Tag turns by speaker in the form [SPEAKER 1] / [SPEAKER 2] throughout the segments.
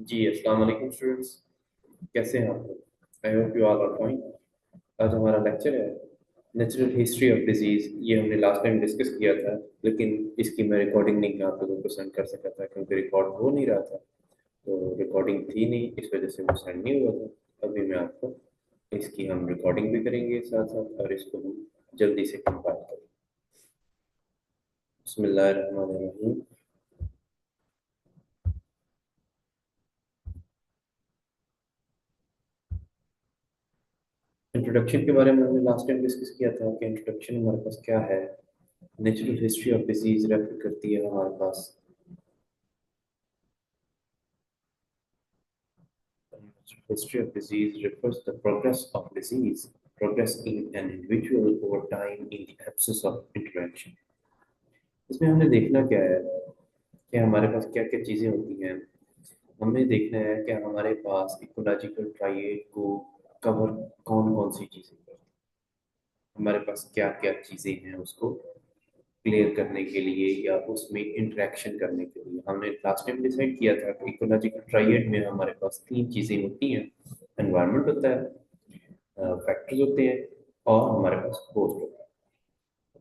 [SPEAKER 1] जी अस्सलाम वालेकुम स्टूडेंट्स। कैसे हैं आप लोग? I hope you all are fine. आज हमारा लेक्चर है नेचुरल हिस्ट्री ऑफ डिजीज़। ये हमने लास्ट टाइम डिस्कस किया था, लेकिन इसकी मैं रिकॉर्डिंग नहीं आप लोगों को सेंड कर सका था क्योंकि रिकॉर्ड हो नहीं रहा था। तो रिकॉर्डिंग थी नहीं, इस वजह से वो सेंड नहीं हुआ था। अभी मैं आपको इसकी हम रिकॉर्डिंग भी करेंगे साथ साथ, और इसको हम जल्दी से कंपाइल करेंगे। बिस्मिल्लाहिर्रहमानिर्रहीम। इंट्रोडक्शन के बारे में हमने लास्ट टाइम डिस्कस किया था कि इंट्रोडक्शन हमारे पास क्या है। Natural history of disease refer करती है हमारे पास। History of disease refers to the progress of disease, progress in an individual over time in the absence of interaction। इसमें हमने देखना क्या है कि हमारे पास क्या क्या चीज़ें होती हैं। हमें देखना है कि हमारे पास इकोलॉजिकल ट्राइएड को कवर कौन कौन सी चीज़ें करती हैं, हमारे पास क्या क्या चीज़ें हैं उसको क्लियर करने के लिए या उसमें इंटरेक्शन करने के लिए। हमने लास्ट टाइम डिसाइड किया था कि इकोलॉजिकल ट्राइएड में हमारे पास तीन चीज़ें होती हैं। एनवायरनमेंट होता है, फैक्टर्स होते हैं, और हमारे पास होस्ट होता है।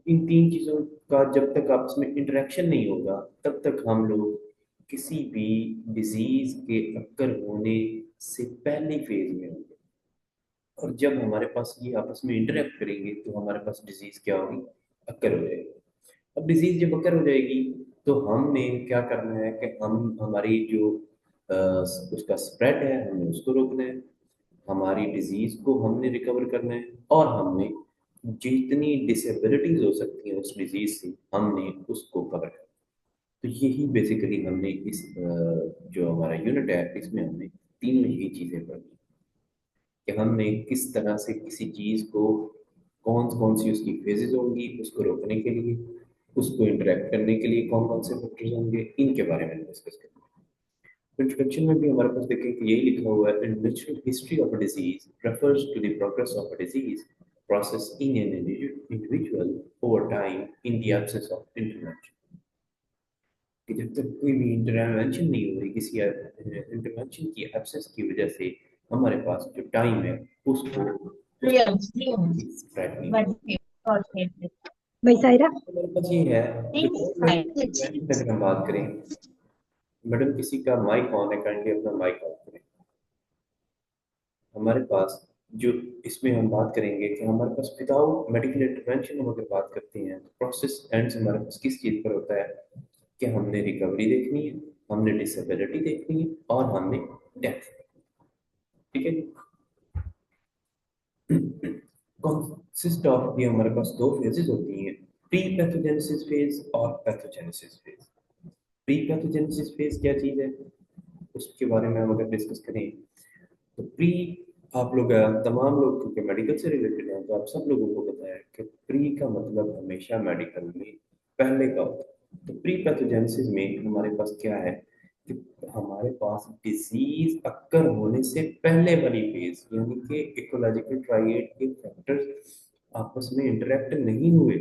[SPEAKER 1] इन तीन चीज़ों का जब तक आपस में इंटरेक्शन नहीं होगा तब तक हम लोग किसी भी डिजीज के अक्कर होने से पहले फेज में होंगे। और जब हमारे पास ये आपस में इंटरेक्ट करेंगे तो हमारे पास डिजीज क्या होगी? अक्कर हो जाएगी। अब डिजीज जब अकर हो जाएगी तो हमने क्या करना है कि हम हमारी जो उसका स्प्रेड है हमने उसको रोकना है, हमारी डिजीज को हमने रिकवर करना है, और हमने जितनी डिसेबिलिटीज हो सकती हैं उस डिजीज से हमने उसको कवर करना है। तो यही बेसिकली हमने इस जो हमारा यूनिट है इसमें हमने तीन ही चीजें पढ़ी कि हमने किस तरह से किसी चीज को कौन कौन सी उसकी फेजेस होंगी उसको रोकने के लिए, उसको इंटरेक्ट करने के लिए कौन कौन से फैक्टर्स होंगे, इनके बारे में डिस्कस करेंगे। इंट्रोडक्शन में भी हमारे पास देखें कि यही लिखा हुआ है, natural history of a disease refers to the progress of a disease process in an individual over time in the absence of intervention। कि जब तक कोई भी इंटरवेंशन नहीं हो रही, किसी इंटरवेंशन की एब्सेंस की वजह से हमारे पास जो टाइम है उसको स्प्रेड नहीं होगा।
[SPEAKER 2] भाई सायरा।
[SPEAKER 1] हमारे पास ये है कि अगर हम बात करें, मैडम किसी का माइक ऑन है, काइंडली अपना माइक ऑन करें। हमारे पास जो इसमें हम बात करेंगे कि हमारे पास विदाउट मेडिकल इंटरवेंशन हम अगर बात करते हैं तो प्रोसेस एंड्स हमारे पास किस चीज़ पर होता है कि हमने रिकवरी देखनी है, हमने डिसेबिलिटी देखनी है, और हमने डेथ। ठीक है। कंसिस्ट ऑफ, ये हमारे पास दो फेजेस होती हैं, प्री पैथोजेनेसिस फेज और pathogenesis phase. Pre pathogenesis phase क्या चीज़ है उसके बारे में हम अगर डिस्कस करें तो प्री, आप लोग तमाम लोग क्योंकि मेडिकल से रिलेटेड हैं तो आप सब लोगों को पता है कि प्री का मतलब हमेशा मेडिकल में पहले का होता है। तो प्री पैथोजेनेसिस में हमारे पास क्या है कि हमारे पास डिजीज अक्कर होने से पहले वाली फेज, यानी कि इकोलॉजिकल ट्राइएड के फैक्टर्स आपस में इंटरेक्ट नहीं हुए,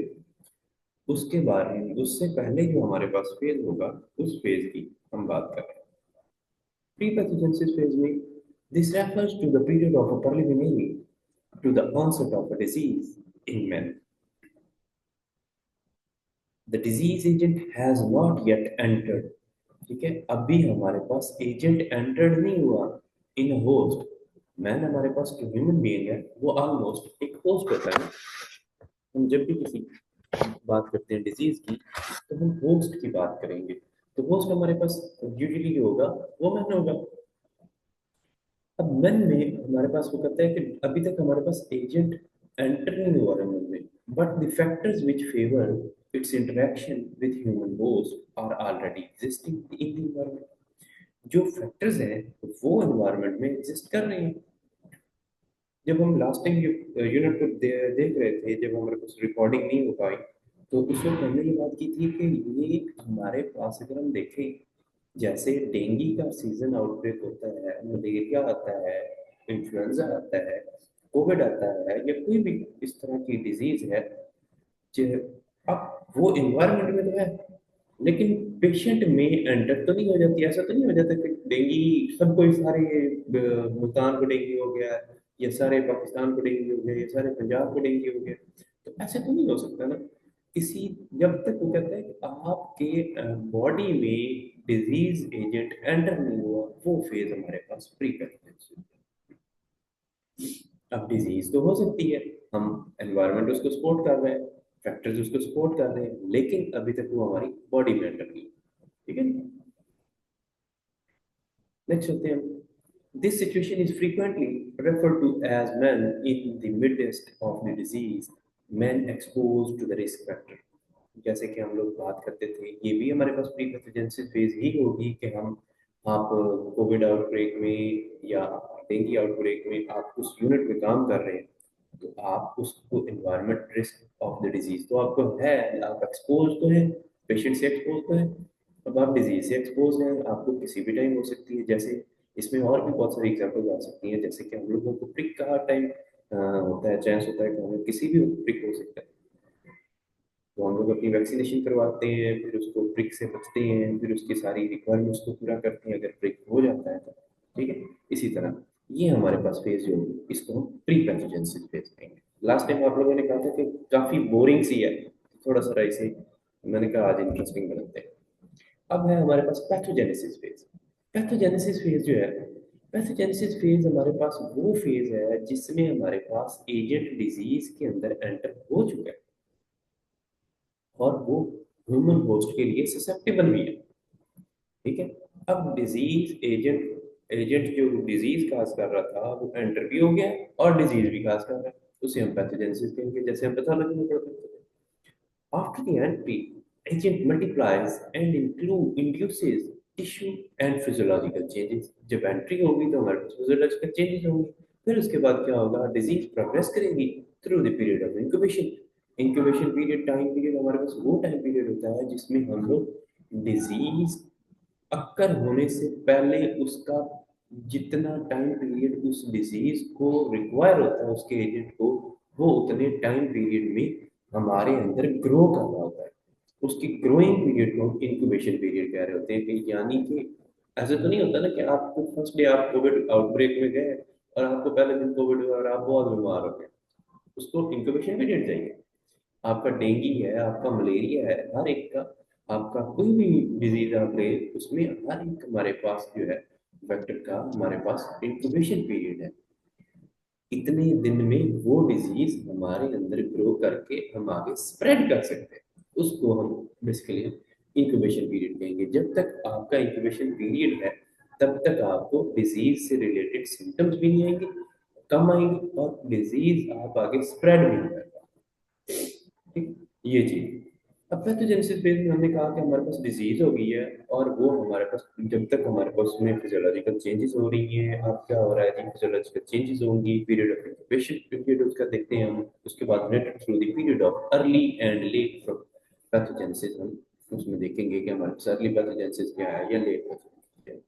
[SPEAKER 1] उसके बारे में उससे पहले जो हमारे पास फेज होगा उस फेज की हम बात कर रहे हैं। Pre-pathogenesis phase में this refers to the period of a preliminary to the onset of a disease in man. The disease agent has not yet entered। ठीक है, अभी हमारे पास एजेंट एंटर्ड नहीं हुआ इन होस्ट। मैन हमारे पास जो ह्यूमन बीइंग है वो ऑलमोस्ट एक होस्ट होता है। हम जब भी किसी बात करते हैं डिजीज की तो हम होस्ट की बात करेंगे। तो होस्ट हमारे पास यूजुअली जो होगा वो मैन होगा। अब मन में हमारे पास वो कहता है कि अभी तक हमारे पास एजेंट एंटर नहीं हुआ है मन में, but the factors which favour its interaction with human host are already existing in the environment. जो फैक्टर्स हैं वो एनवायरनमेंट में एग्जिस्ट कर रहे हैं। जब हम लास्ट टाइम यूनिट को देख रहे थे, जब हमारे पास रिकॉर्डिंग नहीं हो पाई, तो उसमें हमने ये बात की थी कि ये हमारे पास अगर हम देखें, जैसे डेंगू का सीजन आउटब्रेक होता है, मलेरिया आता है, इन्फ्लुएंजा आता है, कोविड आता है, या कोई भी इस तरह की डिजीज है, अब वो इन्वायरमेंट में तो है, लेकिन पेशेंट में एंटर तो नहीं हो जाती, ऐसा तो नहीं हो जाता कि डेंगू सबको ही सारे मुल्तान को डेंगू हो गया, या सारे पाकिस्तान को डेंगू हो गया, या सारे पंजाब को डेंगू हो गया, तो ऐसे तो नहीं हो सकता ना। किसी जब तक वो कहता है कि आपके बॉडी में डिजीज एजेंट एंटर नहीं हुआ, वो फेज हमारे पास प्री कैंसर। अब डिजीज तो हो सकती है, हम एनवायरनमेंट उसको सपोर्ट कर रहे हैं, फैक्टर्स उसको सपोर्ट कर रहे हैं, लेकिन अभी तक वो हमारी बॉडी में एंटर नहीं। ठीक है, नेक्स्ट होते हैं हम। This situation is frequently referred to as man in the midst of the disease, man expose to the risk factor. जैसे कि हम लोग बात करते थे, ये भी हमारे पास प्री पैथोजेनेसिस फेज ही होगी कि हम, आप कोविड आउटब्रेक में या डेंगू आउटब्रेक में आप उस यूनिट में काम कर रहे हैं, तो आप उसको environment risk of the disease तो आपको है, आप एक्सपोज तो है, पेशेंट से एक्सपोज तो है, अब आप डिजीज से एक्सपोज हैं, आपको किसी भी टाइम हो सकती है। जैसे इसमें और भी बहुत सारी एग्जाम्पल आ सकती हैं, जैसे कि हम लोगों को प्रिक का हर टाइम होता है, चांस होता है कि हमें किसी भी प्रिक हो सकता है, तो हम लोग अपनी वैक्सीनेशन करवाते हैं, फिर उसको प्रिक से बचते हैं, फिर उसकी सारी रिक्वायरमेंट्स को पूरा करते हैं अगर प्रिक हो जाता है तो। ठीक है, इसी तरह ये हमारे पास फेज जो होगी, इसको हम प्री पैथोजेनेसिस फेज कहेंगे। लास्ट टाइम आप लोगों ने कहा था कि काफी बोरिंग सी है, थोड़ा सा इसे मैंने कहा आज इंटरेस्टिंग बनाते हैं। अब है हमारे पास पैथोजेनेसिस फेज। पैथोजेनेसिस फेज जो है, पैथोजेनेसिस फेज हमारे पास वो फेज है जिसमें हमारे पास एजेंट डिजीज के अंदर एंटर हो चुका है, और वो ह्यूमन होस्ट के लिए ससेप्टेबल भी है। ठीक है, अब डिजीज एजेंट एजेंट जो डिजीज काज कर रहा था वो एंटर भी हो गया और डिजीज भी काज कर रहा है, उसे हम पैथोजेनेसिस कहेंगे, जैसे हम पैथोलॉजी में पढ़ते थे। After the entry, agent multiplies and induces tissue and physiological changes. जब एंट्री होगी तो हमारे पास फिजियोलॉजिकल चेंजेस होंगे, फिर उसके बाद क्या होगा, डिजीज प्रोग्रेस करेगी through the period of incubation. Incubation period, time period हमारे पास वो टाइम पीरियड होता है जिसमें हम लोग डिजीज अक्कर होने से पहले उसका जितना टाइम पीरियड उस डिजीज को रिक्वायर होता है उसके एजेंट को, वो उतने टाइम पीरियड में हमारे अंदर ग्रो कर रहा होता है। उसकी ग्रोइंग पीरियड को इंक्यूबेशन पीरियड कह रहे होते हैं, कि यानी कि ऐसा तो नहीं होता ना कि आपको फर्स्ट डे आप कोविड आउटब्रेक में गए और आपको पहले दिन कोविड हुआ और आप बहुत बीमार हो गए, उसको इंक्यूबेशन पीरियड चाहिए। आपका डेंगू है, आपका मलेरिया है, हर एक का, आपका कोई भी डिजीज आप ले, उसमें हर एक हमारे पास जो है वेक्टर का हमारे पास इंक्यूबेशन पीरियड है। इतने दिन में वो डिजीज हमारे अंदर ग्रो करके हम आगे स्प्रेड कर सकते हैं, उसको हम बेसिकली इंक्यूबेशन पीरियड कहेंगे। जब तक आपका इंक्यूबेशन पीरियड है, तब तक आपको डिजीज से रिलेटेड सिम्टम्स भी नहीं आएंगे, कम आएंगे, और डिजीज आप आगे स्प्रेड भी नहीं कर पाएंगे। ठीक, ये चीज। अब पैथोजेनेसिस फेज में हमने कहा कि हमारे पास डिजीज हो गई है, और वो हमारे पास जब तक हमारे पास उसमें फिजियोलॉजिकल चेंजेस हो रही हैं, अब क्या हो रहा है जी, फिजियोलॉजिकल चेंजेस होंगी, पीरियड ऑफ इंक्यूबेशन पीरियड उसका देखते हैं हम, उसके बाद related through the period of early and let pathogenesis, हम उसमें देखेंगे कि हमारे पास अर्ली पैथोजेनेसिस क्या है या लेट पैथोजेनेसिस क्या है।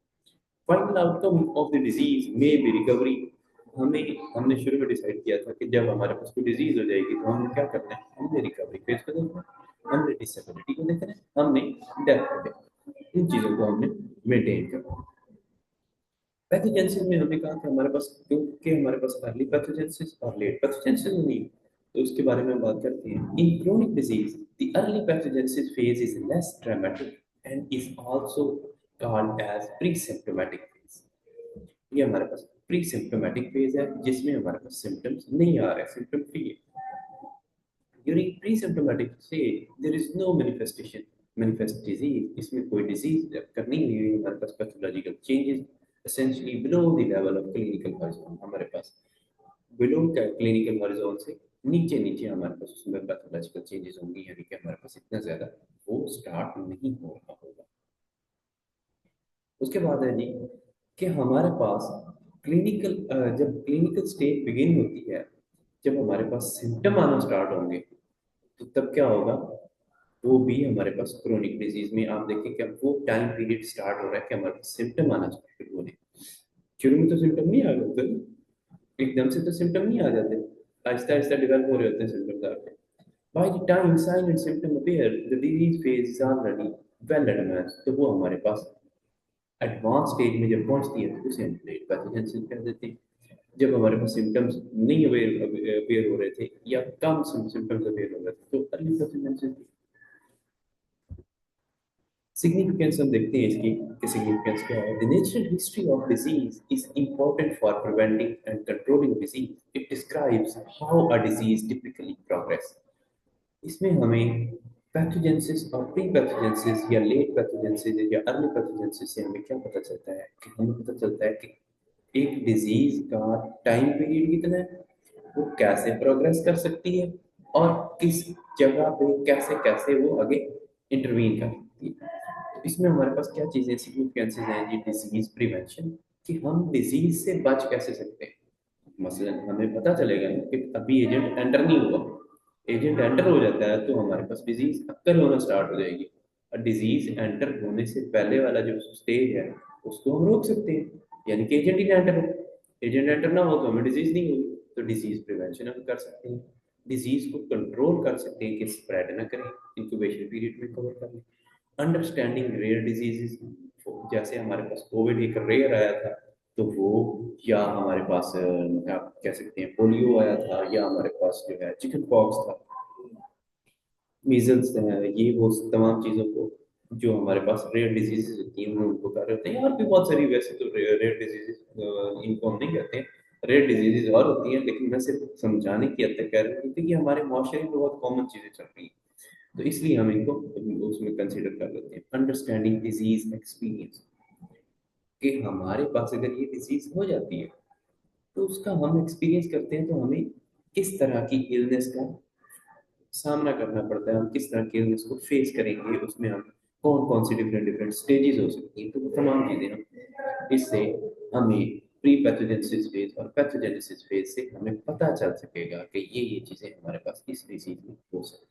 [SPEAKER 1] Final outcome of the disease में भी रिकवरी। हमें हमने शुरू में डिसाइड किया था कि जब हमारे पास कोई डिजीज हो जाएगी तो हम क्या करते हैं, हमने रिकवरी फेज को देखना है, हमने डिसेबिलिटी को देखना है, हमने डेथ को देखना है, इन चीजों को हमने मेंटेन करना है। पैथोजेनेसिस में हमने कहा कि हमारे पास, क्योंकि हमारे पास अर्ली पैथोजेनेसिस और लेट पैथोजेनेसिस नहीं, तो उसके बारे में हम बात करते हैं। In chronic disease the early pathogenesis phase is less dramatic and is also called as pre symptomatic phase. ये हमारे पास प्री सिम्प्टोमेटिक फेज है जिसमें हमारे पास सिम्टम्स नहीं आ रहे, सिम्टम फ्री है। During pre-symptomatic stage, there is no manifest disease. इसमें कोई disease अगर नहीं हुई है, हमारे पास pathological changes essentially below the level of clinical horizon, हमारे पास below का clinical horizon से नीचे नीचे हमारे पास उसमें pathological changes होंगी, यानी कि हमारे पास इतना ज्यादा वो स्टार्ट नहीं हो रहा होगा। उसके बाद है जी कि हमारे पास क्लिनिकल, जब क्लिनिकल स्टेज बिगिन होती है, जब हमारे पास सिम्टम आना स्टार्ट होंगे, तो तब क्या होगा, वो भी हमारे पास क्रोनिक डिजीज में आप देखें कि अब वो टाइम पीरियड स्टार्ट हो रहा है कि हमारे पास सिम्टम आना स्टार्ट होने। शुरू में तो सिम्टम नहीं आ जाते, एकदम से तो सिम्टम नहीं आ जाते, आहिस्ता आहिस्ता डेवलप हो रहे होते हैं सिम्टम्स आपके। By the time sign and symptom appear, the disease phase is already well advance, तो वो हमारे पास एडवांस स्टेज में जब पहुंचती है तो उसे हम लेट पैथोजेनेसिस कह देते हैं। जब हमारे पास सिम्टम्स नहीं अवेयर हो रहे थे या कम सिम्टम्स अवेयर हो रहे थे तो अर्ली पैथोजेनेसिस। सिग्निफिकेंस हम देखते हैं इसकी कि सिग्निफिकेंस क्या है। The natural history of disease is important for preventing and controlling disease. It describes how a disease typically progress. इसमें हमें पैथोजेनेसिस और प्री पैथोजेनेसिस या लेट पैथोजेनेसिस या अर्ली पैथोजेनेसिस से हमें क्या पता चलता है कि हमें पता चलता है कि एक डिजीज का टाइम पीरियड कितना है, वो कैसे प्रोग्रेस कर सकती है और किस जगह पे कैसे कैसे वो आगे इंटरवीन कर सकती है। तो इसमें हमारे पास क्या चीजें सिग्निफिकेंसेस हैं जी। डिजीज प्रिवेंशन, कि हम डिजीज से बच कैसे सकते हैं। मसलन हमें पता चलेगा ना कि अभी एजेंट एंटर नहीं हुआ, एजेंट एंटर हो जाता है तो हमारे पास डिजीज अक्कर होना स्टार्ट हो जाएगी। और डिजीज एंटर होने से पहले वाला जो स्टेज है उसको हम रोक सकते हैं, यानी कि एजेंट ही ना एंटर हो। एजेंट एंटर ना हो तो हमें डिजीज नहीं होगी, तो डिजीज प्रिवेंशन हम कर सकते हैं। डिजीज को कंट्रोल कर सकते हैं कि स्प्रेड ना करें, इंक्यूबेशन पीरियड में कवर कर लें। अंडरस्टैंडिंग रेयर डिजीजेस, जैसे हमारे पास कोविड एक रेयर आया था तो वो, या हमारे पास आप कह सकते हैं पोलियो आया था, या हमारे पास जो है चिकन पॉक्स था, मीजल्स है, ये वो तमाम चीज़ों को जो हमारे पास रेयर डिजीजेस होती हैं वो उनको कर रहे होते हैं। और भी बहुत सारी, वैसे तो रेयर डिजीजेस इनको हम नहीं कहते हैं, रेयर डिजीजेस और होती हैं, लेकिन मैं सिर्फ समझाने की हद तक कह रहा हूँ क्योंकि हमारे माशरे में बहुत कॉमन चीज़ें चल रही हैं, तो इसलिए हम इनको उसमें कंसिडर कर लेते हैं। अंडरस्टैंडिंग डिजीज एक्सपीरियंस, कि हमारे पास अगर ये डिजीज हो जाती है तो उसका हम एक्सपीरियंस करते हैं, तो हमें किस तरह की इलनेस का सामना करना पड़ता है, हम किस तरह के इलनेस को फेस करेंगे, उसमें हम कौन कौन सी डिफरेंट डिफरेंट स्टेजेस हो सकती हैं, तो वो तमाम चीज़ें हम इससे हमें प्री पैथोजेनेसिस फेज और पैथोजेनेसिस फेज से हमें पता चल सकेगा कि ये चीज़ें हमारे पास इस डिजीज में हो सकती है।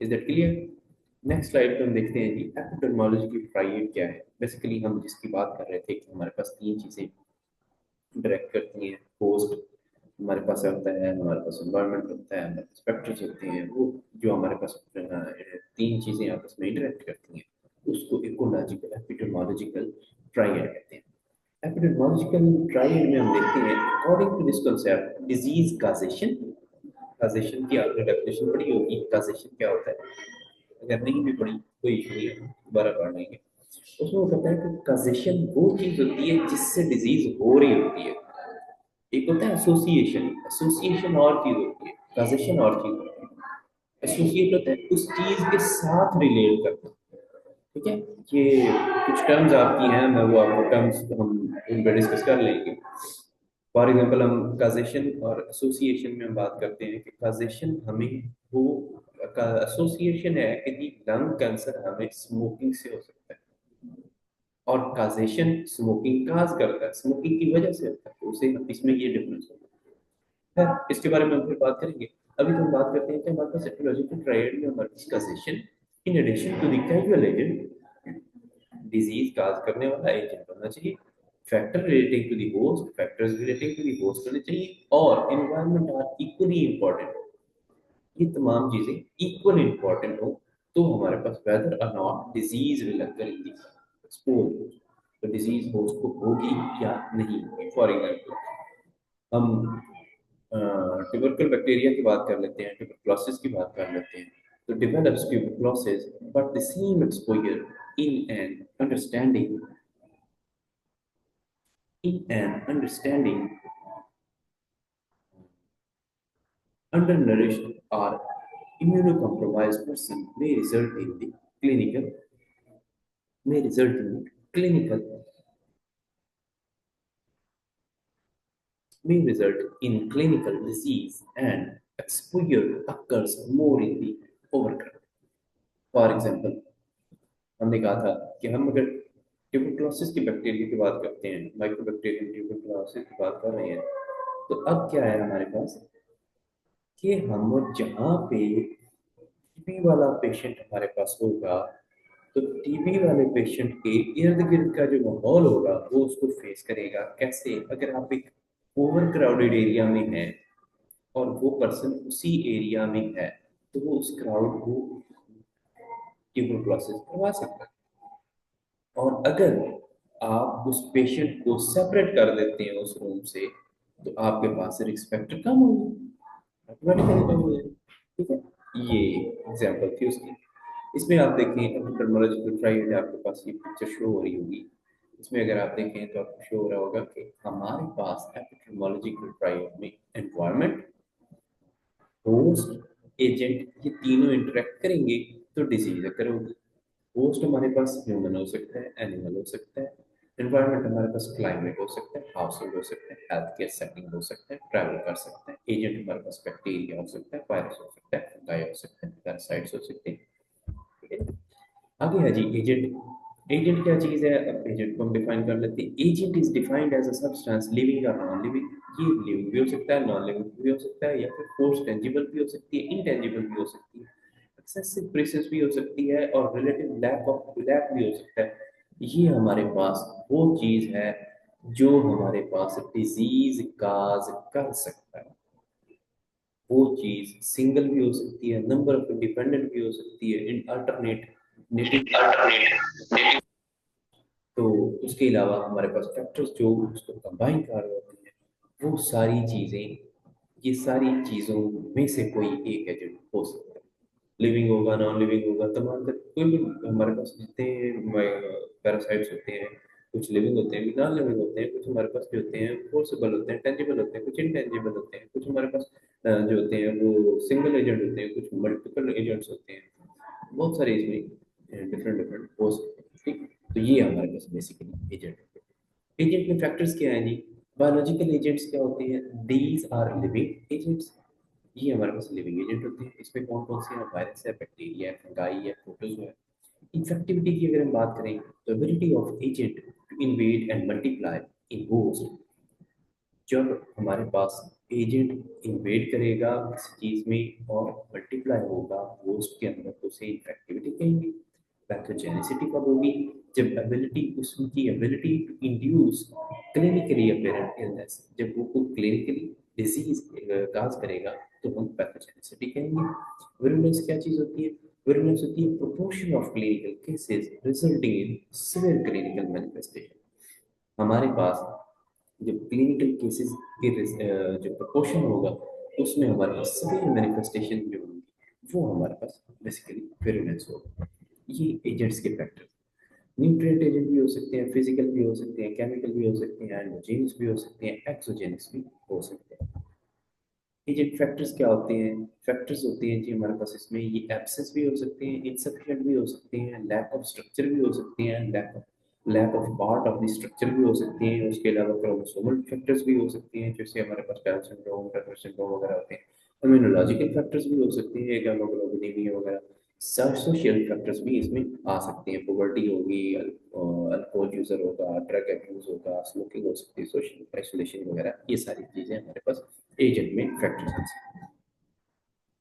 [SPEAKER 1] Is that clear? Next slide पे हम देखते हैं जी एपिडेमियोलॉजी की ट्राइड क्या है। बेसिकली हम जिसकी बात कर रहे थे कि हमारे पास तीन चीज़ें डायरेक्ट करती हैं। होस्ट हमारे पास होता है, हमारे पास एनवायरनमेंट होता है, हमारे पास फैक्टर्स होते हैं, वो जो हमारे पास तीन चीज़ें आपस में इंटरेक्ट करती हैं उसको इकोलॉजिकल एपिडेमियोलॉजिकल ट्राइड कहते हैं। एपिडेमियोलॉजिकल ट्राइड में हम देखते हैं according to this concept disease causation. Causation की आपने डेफिनेशन पढ़ी होगी, काजेशन क्या होता है, अगर नहीं भी पढ़ी कोई इशू नहीं है, दोबारा पढ़ लेंगे। उसमें वो कहता है कि काजेशन वो चीज़ होती है जिससे डिजीज हो रही होती है। एक होता है एसोसिएशन, एसोसिएशन और चीज होती है, काजेशन और चीज होती है। एसोसिएट होता है उस चीज के साथ रिलेट करना। ठीक है, ये कुछ टर्म्स आपकी हैं, मैं वो आपको टर्म्स हम उन पर डिस्कस कर लेंगे। फॉर एग्जांपल हम काजेशन और एसोसिएशन में हम बात करते हैं कि काजेशन हमें वो एसोसिएशन है कि लंग कैंसर हमें स्मोकिंग से हो सकता है, और काजेशन स्मोकिंग काज करता है, स्मोकिंग की वजह से होता है, तो उसे इसमें ये डिफरेंस होता है। इसके बारे में हम फिर बात करेंगे। अभी तो हम बात करते हैं कि हमारे पास एपियोलॉजिकल ट्रायड में हमारे पास causation in addition to the causal agent, disease cause करने वाला एजेंट होना चाहिए, factor relating to the host, factors relating to the host होने चाहिए, और एनवायरनमेंट आर इक्वली इंपॉर्टेंट। ये तमाम चीजें इक्वल इंपॉर्टेंट हो तो हमारे पास वेदर और not disease will occur in the spore, तो डिजीज होस्ट को होगी या नहीं होगी। फॉर एग्जाम्पल हम ट्यूबरकल बैक्टीरिया की बात कर लेते हैं, ट्यूबरक्लोसिस की बात कर लेते हैं। तो develops tuberculosis but the same exposure in an understanding in an undernourished or immunocompromised person clinical may result in clinical may result in clinical disease, and exposure occurs more in the overgrowth. For example, हमने कहा था कि हम अगर tuberculosis की bacteria की बात करते हैं, माइक्रोबैक्टीरियम ट्यूबरक्लोसिस की बात कर रहे हैं, तो अब क्या है हमारे पास कि हम जहाँ पे टीबी वाला पेशेंट हमारे पास होगा, तो टीबी वाले पेशेंट के इर्द गिर्द का जो माहौल होगा वो उसको फेस करेगा कैसे। अगर आप एक ओवर क्राउडेड एरिया में हैं और वो पर्सन उसी एरिया में है, तो वो उस क्राउड को ट्यूबरकुलोसिस करवा सकता है। और अगर आप उस पेशेंट को सेपरेट कर देते हैं उस रूम से, तो आपके पास रिस्क फैक्टर कम होंगे, ऑटोमेटिकली कम हो जाएगा। ठीक है, ये एग्जांपल थी उसकी। इसमें आप देखें एपिडर्मोलॉजिकल ट्रायल, आपके पास ये पिक्चर शो हो रही होगी। इसमें अगर आप देखें तो आपको शो हो रहा होगा कि हमारे पास एपिडर्मोलॉजिकल ट्रायल में एनवायरनमेंट, होस्ट, एजेंट, ये तीनों इंटरेक्ट करेंगे तो डिजीज अकर होगी। होस्ट हमारे पास ह्यूमन हो सकता है, एनिमल हो सकता है। एनवायरनमेंट हमारे पास क्लाइमेट हो सकता है, हाउस होल्ड हो सकता है, हेल्थ केयर सेटिंग हो सकता है, ट्रैवल कर सकते हैं। एजेंट हमारे पास बैक्टीरिया हो सकता है, वायरस हो सकता है, फंगाई हो सकता है, पैरासाइट्स हो सकते हैं। ठीक है, आगे है जी एजेंट। एजेंट क्या चीज है? अब एजेंट को हम डिफाइन कर लेते हैं। Agent is defined as a substance living और नॉन लिविंग। ये लिविंग भी हो सकता है, नॉन लिविंग भी हो सकता है, या फिर फोर्स टेंजिबल भी हो सकती है, इनटेंजिबल भी हो सकती है, एक्सेसिव प्रेशर भी हो सकती है, और रिलेटिव लैक भी हो सकता है। ये हमारे पास वो चीज है जो हमारे पास डिजीज काज कर सकता है। वो चीज सिंगल भी हो सकती है, नंबर ऑफ इंडिपेंडेंट भी हो सकती है, इन अल्टरनेट नेटिव। तो उसके अलावा हमारे पास फैक्टर्स जो उसको कंबाइन कर रहे होते हैं, वो सारी चीजें, ये सारी चीजों में से कोई एक एजेंट हो सकता है। लिविंग होगा, नॉन लिविंग होगा, तमाम कोई भी हमारे पास जितने पैरासाइट्स होते हैं, कुछ लिविंग होते हैं, नॉन लिविंग होते हैं, कुछ हमारे पास जो होते हैं फोर्सेबल होते हैं, टेंजिबल होते हैं, कुछ इनटेंजिबल होते हैं, कुछ हमारे पास जो होते हैं वो सिंगल एजेंट होते हैं, कुछ मल्टीपल एजेंट्स होते हैं। बहुत सारे इसमें डिफरेंट डिफरेंट हो सकते हैं। ठीक, तो ये हमारे पास बेसिकली एजेंट होते हैं। एजेंट में फैक्टर्स क्या है जी? बायोलॉजिकल एजेंट्स क्या होते हैं? These are living agents. ये हमारे पास लिविंग एजेंट होते हैं। इसमें कौन कौन से हैं? वायरस है, बैक्टीरिया है, फंगाई है, प्रोटोजोआ है। इन्फेक्टिविटी की अगर हम बात करें तो ability of agent to invade and multiply in host. जब हमारे पास एजेंट इन्वेड करेगा किसी चीज में और मल्टीप्लाई होगा होस्ट के अंदर, तो उसे इन्फेक्टिविटी कहेंगे। पैथोजेनिसिटी कब होगी? जब एबिलिटी, उसकी ability to induce clinically apparent illness, जब वो क्लिनिकली डिजीज काज करेगा, तो हम पैथोजेनिसिटी कहेंगे। विरुलेंस क्या चीज होती है? विरुलेंस होती है proportion of clinical cases resulting in severe clinical manifestation. हमारे पास जब क्लिनिकल केसेस के जो प्रोपोर्शन होगा, उसमें हमारे पास सिवियर मैनिफेस्टेशन जो होंगी, वो हमारे पास बेसिकली विरुलेंस होगा। ये एजेंट्स के फैक्टर। न्यूट्रिएंट एजेंट भी हो सकते हैं, फिजिकल भी हो सकते हैं, केमिकल भी हो सकते हैं, एंडोजेनिक्स भी हो सकते हैं, एक्सोजेनिक्स भी हो सकते हैं। एजेंट फैक्टर्स क्या होते हैं? फैक्टर्स होते हैं जी हमारे पास इसमें, ये एब्सेंस भी हो सकते हैं, इनसफिशिएंट भी हो सकते हैं, लैक ऑफ स्ट्रक्चर भी हो सकते हैं, lack of part of the structure भी हो सकते हैं। उसके अलावा क्रोमोसोमल फैक्टर्स भी हो सकते हैं, जैसे हमारे पास डाउन सिंड्रोम, टर्नर सिंड्रोम वगैरह होते हैं। इम्यूनोलॉजिकल फैक्टर्स भी हो सकते हैं, गामा ग्लोबुलिन वगैरह। सोशल फैक्टर्स भी इसमें आ सकते हैं, पॉवर्टी होगी, अल्कोहल यूजर होगा, ड्रग एब्यूज होगा, स्मोकिंग हो सकती है, सोशल आइसोलेशन वगैरह, ये सारी चीजें हमारे पास एजेंट में फैक्टर्स हैं।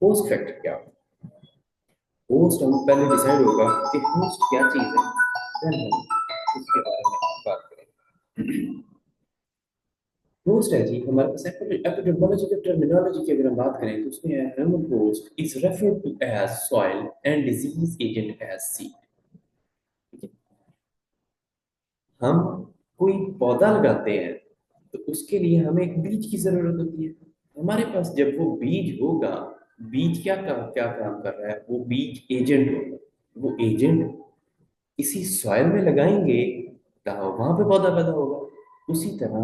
[SPEAKER 1] होस्ट फैक्टर क्या होता है? होस्ट हम पहले डिसाइड होगा कि होस्ट क्या चीज है, देन हम उसके बारे में बात करेंगे। होस्ट है जी हमारे पास एपिडेमियोलॉजिकल टर्मिनोलॉजी की अगर हम बात करें तो उसमें है human host is referred to as soil and disease agent as seed. हम कोई पौधा लगाते हैं तो उसके लिए हमें एक बीज की जरूरत होती है। हमारे पास जब वो बीज होगा, बीज क्या काम कर रहा है? वो बीज एजेंट होगा। वो एजेंट किसी सॉइल में लगाएंगे तो वहां पे पौधा पैदा होगा। उसी तरह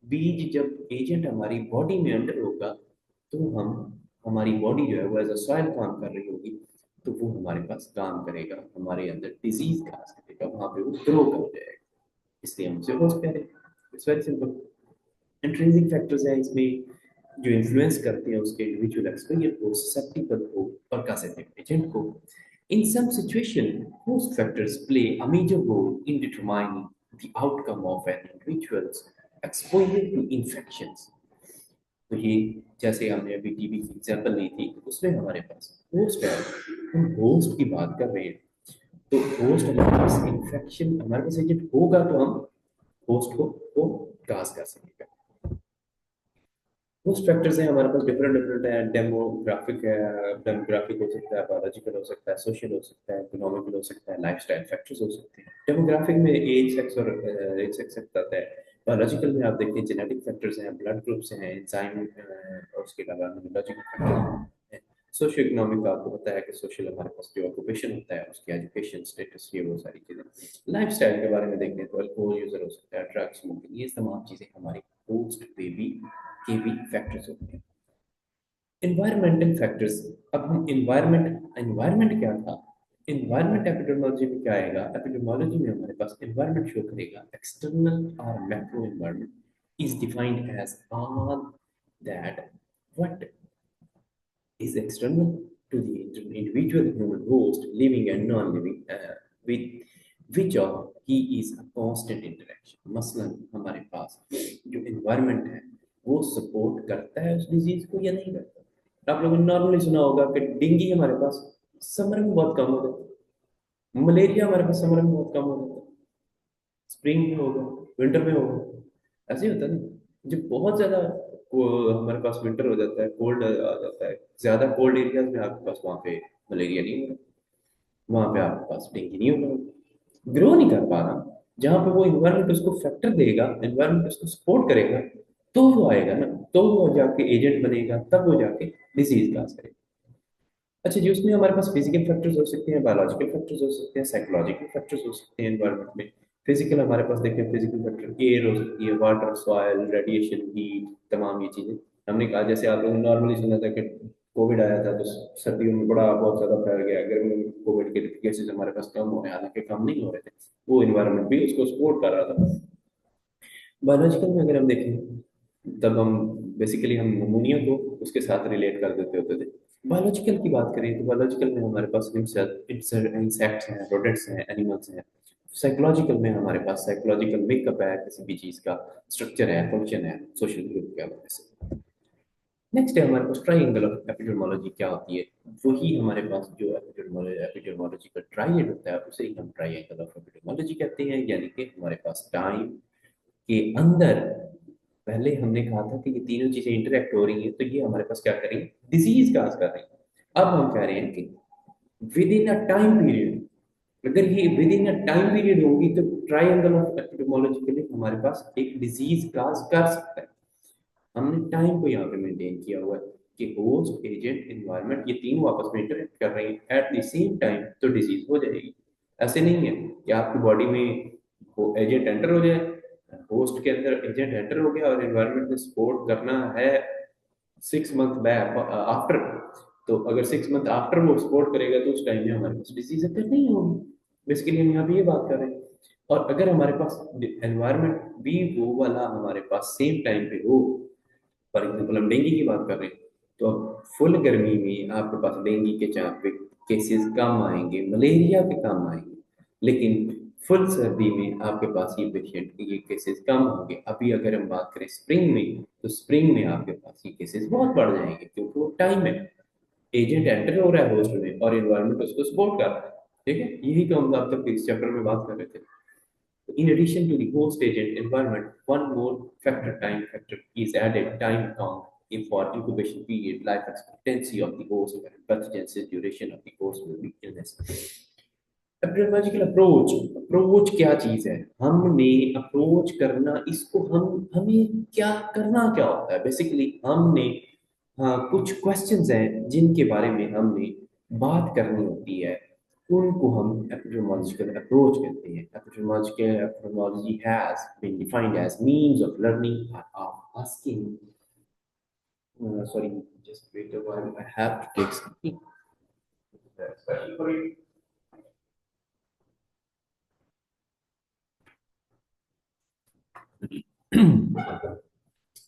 [SPEAKER 1] बीज जब एजेंट हमारी बॉडी में अंडर होगा, तो हम, हमारी बॉडी जो है वो एज अ सॉइल काम कर रही होगी, तो वो हमारे पास काम करेगा, हमारे अंदर डिजीज का करेगा, वहां पे वो ग्रो कर जाएगा। इसलिए हमसे होस्ट करें। It's very simple. Intrinsic factors हैं इसमें जो इन्फ्लुएंस करते हैं उसके इंडिविजुअल एक्सपीरियंस को, ससेप्टिबल को और कॉजेटिव एजेंट को। In some situation, host factors play a major role in determining the outcome of an individual's exposure to infections. तो ये जैसे हमने अभी टीबी की एग्जांपल ली थी, तो उसमें हमारे पास होस्ट है, हम होस्ट की बात कर रहे हैं। तो होस्ट हमारे पास इन्फेक्शन, हमारे पास एजेंट होगा तो हम होस्ट को काज कर सकेगा। मोस्ट फैक्टर्स हैं हमारे पास, डिफरेंट डिफरेंट है। डेमोग्राफिक है, डेमोग्राफिक हो सकता है, बायोलॉजिकल हो सकता है, सोशल हो सकता है, इकोनॉमिकल हो सकता है, लाइफस्टाइल फैक्टर्स हो सकते हैं। डेमोग्राफिक में एज, सेक्स और एज सेक्स आता है। बायोलॉजिकल में आप देखते हैं जेनेटिक फैक्टर्स हैं, ब्लड ग्रुप्स हैं, एंजाइम और उसके अलावा इम्यूनोलॉजिकल फैक्टर्स हैं। सोशियो इकोनॉमिक का आपको पता है कि सोशल हमारे पास जो ऑक्यूपेशन होता है, उसकी एजुकेशन स्टेटस, ये वो सारी चीज़ें। लाइफस्टाइल के बारे में देखें तो अल्कोहल यूजर हो सकता है, ड्रग्स स्मोकिंग, ये तमाम चीज़ें हमारी पोस्ट बेबी के भी फैक्टर्स होते हैं। Environmental factors. अब हम इन्वायरमेंट, एनवायरमेंट क्या था? इन्वायरमेंट एपिडेमोलॉजी में क्या आएगा? एपिडेमोलॉजी में हमारे पास इन्वायरमेंट शो करेगा, एक्सटर्नल और macro environment is defined as all that what is external to the individual human host, living and non-living, with which of he is a constant interaction. मसलन हमारे पास जो environment है वो support करता है उस डिजीज को या नहीं करता। आप लोगों ने नॉर्मली सुना होगा कि डेंगू हमारे पास समर में बहुत कम हो जाता है, मलेरिया हमारे पास समर में बहुत कम हो जाता है, स्प्रिंग में होगा, विंटर में होगा। ऐसे ही होता है ना, जब बहुत ज्यादा हमारे पास विंटर हो जाता है, कोल्ड आ जाता है, ज्यादा कोल्ड एरियाज में आपके पास वहाँ पे मलेरिया नहीं होगा, वहाँ पे आपके पास डेंगू नहीं होगा, ग्रो नहीं कर पा रहा। जहाँ पे वो इन्वायरमेंट उसको फैक्टर देगा, इन्वायरमेंट उसको सपोर्ट करेगा, तो वो आएगा ना, तो वो जाके एजेंट बनेगा, तब वो जाके डिजीज काज करेगा। अच्छा जी, उसमें हमारे पास फिजिकल फैक्टर्स हो सकते हैं, बायोलॉजिकल फैक्टर्स हो सकते हैं, साइकोलॉजिकल फैक्टर्स हो सकते हैं एनवायरनमेंट में। फिजिकल हमारे पास देखिए, फिजिकल फैक्टर एयर हो सकती है, वाटर, सॉइल, रेडिएशन, हीट, तमाम ये चीजें। हमने कहा जैसे आप लोगों ने नॉर्मली सुना था कि कोविड आया था तो सर्दियों में बड़ा बहुत ज्यादा फैल गया, गर्मियों में कोविड के केसेस हमारे पास कम हो रहे हैं, हालांकि कम नहीं हो रहे थे, वो इन्वायरमेंट भी उसको सपोर्ट कर रहा था। बायोलॉजिकल में अगर हम देखें तब हम बेसिकली हम नमूनिया को उसके साथ रिलेट कर देते होते थे। बायोलॉजिकल की बात करें तो बायोलॉजिकल में हमारे पास इंसेक्ट्स हैं, रोडेंट्स हैं, एनिमल्स हैं। साइकोलॉजिकल में हमारे पास साइकोलॉजिकल मेकअप है किसी भी चीज़ का, स्ट्रक्चर है, फंक्शन है, सोशल ग्रुप के हवाले से। नेक्स्ट है हमारे पास ट्राइंगल ऑफ एपिडेमोलॉजी क्या होती है। वही हमारे पास जो एपिडेमोलॉजी का ट्राइड होता है उसे ही हम ट्राइंगल ऑफ एपिडेमोलॉजी कहते हैं। यानी कि हमारे पास टाइम के अंदर, पहले हमने कहा था कि ये तीनों चीजें इंटरेक्ट हो रही हैं तो ये हमारे पास क्या करेंगे, डिजीज काज कर रही है। अब हम कह रहे हैं कि with in a time period, अगर ये with in a time period होगी तो ट्रायंगल ऑफ एपिडेमोलॉजी के लिए हमारे पास एक डिजीज काज कर सकता है। हमने टाइम को यहाँ पे मेंटेन किया हुआ है कि होस्ट, एजेंट, एनवायरनमेंट, ये तीनों आपस में इंटरेक्ट कर रहे हैं एट द सेम टाइम, तो डिजीज हो जाएगी। ऐसे नहीं है कि आपकी बॉडी में वो एजेंट एंटर हो जाए, होस्ट के अंदर एजेंट एंटर हो गया और एनवायरनमेंट में सपोर्ट करना है 6 मंथ बैक आफ्टर, तो अगर 6 मंथ आफ्टर वो सपोर्ट करेगा तो उस टाइम में हमारे पास डिजीज अगर नहीं होगी। बेसिकली हम यहाँ पे ये बात कर रहे हैं। और अगर हमारे पास एनवायरनमेंट भी वो वाला हमारे पास सेम टाइम पे हो, फॉर एग्जाम्पल हम डेंगू की बात कर रहे हैं, तो अब फुल गर्मी में आपके पास डेंगू के चार पे केसेस कम आएंगे, मलेरिया के कम आएंगे, लेकिन फुल सर्दी में आपके पास ये पेशेंट ये केसेस कम होंगे। अभी अगर हम बात करें स्प्रिंग में, तो स्प्रिंग में आपके पास ये केसेस बहुत बढ़ जाएंगे क्योंकि वो टाइम है, एजेंट एंटर हो रहा है होस्ट में और एनवायरनमेंट उसको सपोर्ट कर रहा है। ठीक है, यही तो हम अब तक इस चैप्टर में बात कर रहे थे। In addition to the host agent environment, one more factor, time factor, is added: time count for incubation period, life expectancy of the host, and pathogenesis duration of the host will be illness. Epidemiological approach, approach क्या चीज है? हमने approach करना, इसको हम हमें क्या करना क्या होता है बेसिकली, हमने हाँ कुछ क्वेश्चंस हैं जिनके बारे में हमने बात करनी होती है, उनको हम एपिडेमियोलॉजिकल अप्रोच कहते हैं। Epidemiology has been defined as means of learning of asking, sorry just wait a while, I have to take something special for you.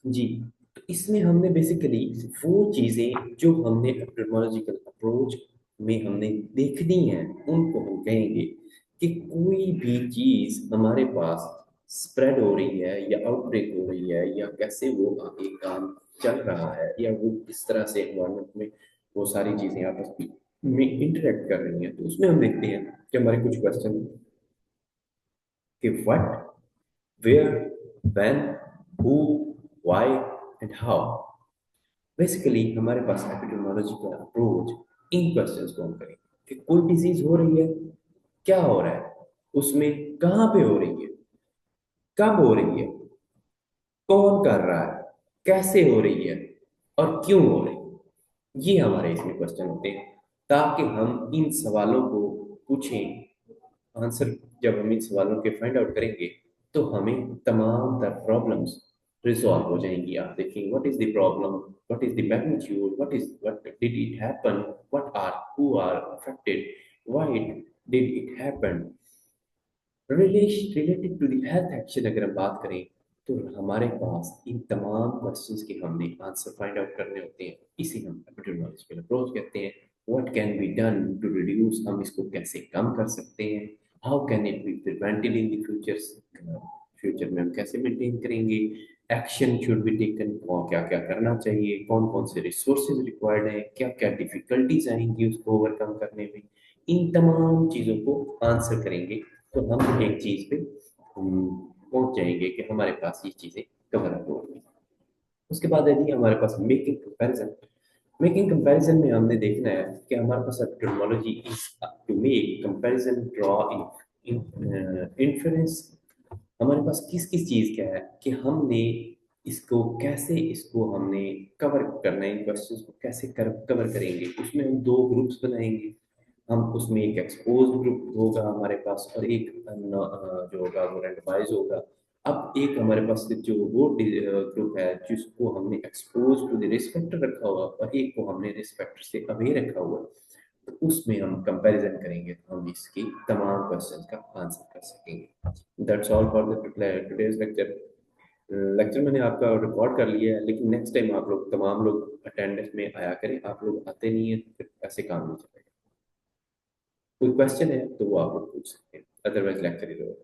[SPEAKER 1] जी, तो इसमें हमने बेसिकली वो चीजें जो हमने एपिडेमियोलॉजिकल अप्रोच में हमने देखनी है, उनको हम कहेंगे कि कोई भी चीज हमारे पास स्प्रेड हो रही है या आउटब्रेक हो रही है या कैसे वो आगे काम चल रहा है या वो किस तरह से एनवायरनमेंट में वो सारी चीजें आपस में इंटरेक्ट कर रही हैं, तो उसमें हम देखते हैं कि हमारे कुछ क्वेश्चन कि what, where, when, who, why and how. Basically हमारे पास एपिडेमियोलॉजिकल अप्रोच इन क्वेश्चंस को हम करेंगे कि कोई डिजीज हो रही है, क्या हो रहा है, उसमें कहाँ पे हो रही है, कब हो रही है, कौन कर रहा है, कैसे हो रही है, और क्यों हो रही है। ये हमारे इसमें क्वेश्चन होते हैं, ताकि हम इन सवालों को पूछें, आंसर जब हम इन सवालों के फाइंड आउट करेंगे तो हमें तमाम तर प्रॉब्लम्स रिजॉल्व हो जाएंगी। आप देखेंगे what is the problem, what is the magnitude, what did it happen, what are who are affected, why did it happen, related to the health action अगर हम बात करें तो हमारे पास इन तमाम क्वेश्चंस के हमने आंसर फाइंड आउट करने होते हैं। इसे हम एपिडेमियोलॉजिकल अप्रोच कहते हैं। What can be done to reduce, हम इसको कैसे कम कर सकते हैं, how can it be prevented in the future में हम कैसे मेंटेन करेंगे, एक्शन शुड बी टेकन, क्या क्या करना चाहिए, कौन कौन से रिसोर्सेज रिक्वायर्ड हैं, क्या क्या डिफिकल्टीज आएंगी उसको ओवरकम करने में। इन तमाम चीज़ों को आंसर करेंगे तो हम एक चीज़ पे पहुंच जाएंगे कि हमारे पास ये चीज़ें कवर अप होंगी। उसके बाद है जी हमारे पास मेकिंग कंपैरिजन। मेकिंग कंपैरिजन में हमने देखना है कि हमारे पास terminology is to make comparison, draw inference. हमारे पास किस किस चीज़ क्या है कि हमने इसको कैसे, इसको हमने कवर करना है, इन क्वेश्चंस को कैसे कवर करेंगे। उसमें हम दो ग्रुप्स बनाएंगे। हम उसमें एक एक्सपोज ग्रुप होगा हमारे पास और एक जो होगा वो रैंडमाइज होगा। अब एक हमारे पास जो वो ग्रुप है जिसको हमने एक्सपोज टू द रिस्पेक्टर रखा हुआ और एक को हमने रिस्पेक्टर से अवे रखा हुआ, तो उसमें हम कंपैरिजन करेंगे तो हम इसकी तमाम क्वेश्चंस का आंसर कर सकेंगे। That's all for the today's lecture. Lecture मैंने आपका रिकॉर्ड कर लिया है, लेकिन नेक्स्ट टाइम आप लोग तमाम लोग अटेंडेंस में आया करें। आप लोग आते नहीं है तो फिर ऐसे काम नहीं चलेगा। कोई क्वेश्चन है तो वो आप लोग पूछ सकते हैं, अदरवाइज लेक्चर इज ओवर।